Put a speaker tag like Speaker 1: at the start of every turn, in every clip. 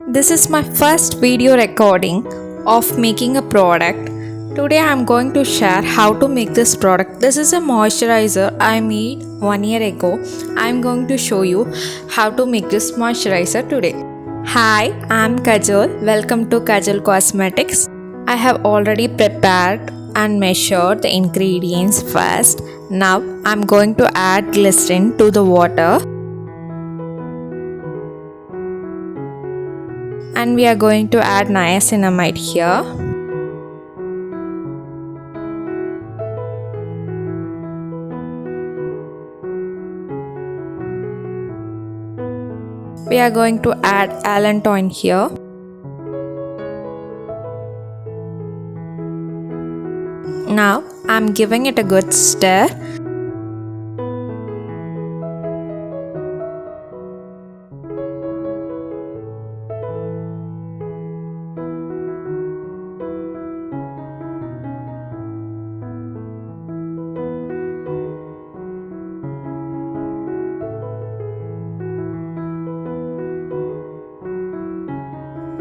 Speaker 1: This is my first video recording of making a product. Today I am going to share how to make this product. This is a moisturizer I made 1 year ago. I am going to show you how to make this moisturizer today. Hi, I am Kajol. Welcome to Kajol Cosmetics. I have already prepared and measured the ingredients first. Now I am going to add glycerin to the water. And we are going to add niacinamide here. We are going to add ALLANTOIN here. Now I am giving it a good stir.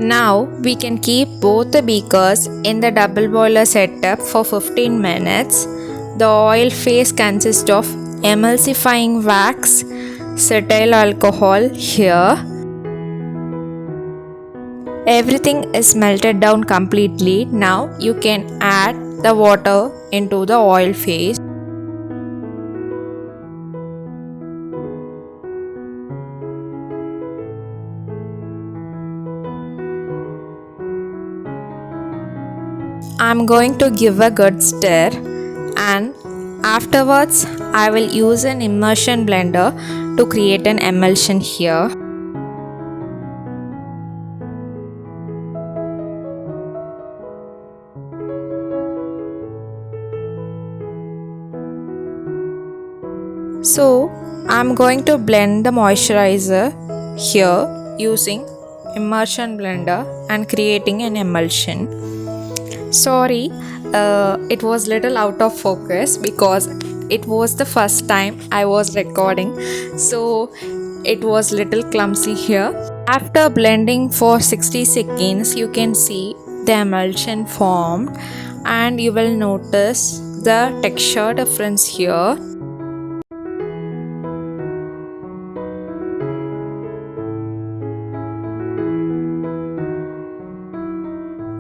Speaker 1: Now we can keep both the beakers in the double boiler setup for 15 minutes. The oil phase consists of emulsifying wax, CETYL alcohol here. Everything is melted down completely. Now you can add the water into the oil phase. I'm going to give a good stir, and afterwards I will use an immersion blender to create an emulsion here. So I'm going to blend the moisturizer here using immersion blender and creating an emulsion. Sorry, it was little out of focus because it was the first time I was recording, so it was little clumsy here. After blending for 60 seconds, you can see the emulsion formed, and you will notice the texture difference here.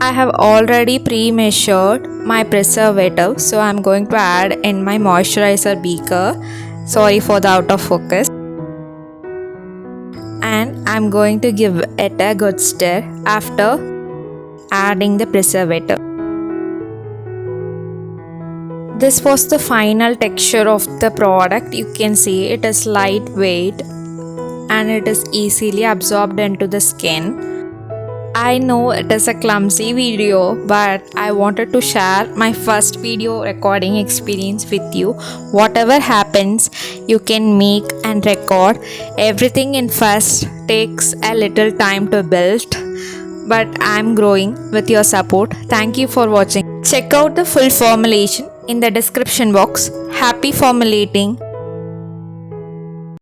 Speaker 1: I have already pre-measured my preservative, so I am going to add in my moisturizer beaker. Sorry for the out of focus. And I am going to give it a good stir after adding the preservative. This was the final texture of the product. You can see it is lightweight and it is easily absorbed into the skin. I know it is a clumsy video, but I wanted to share my first video recording experience with you. Whatever happens, you can make and record. Everything in first takes a little time to build, but I'm growing with your support. Thank you for watching. Check out the full formulation in the description box. Happy formulating!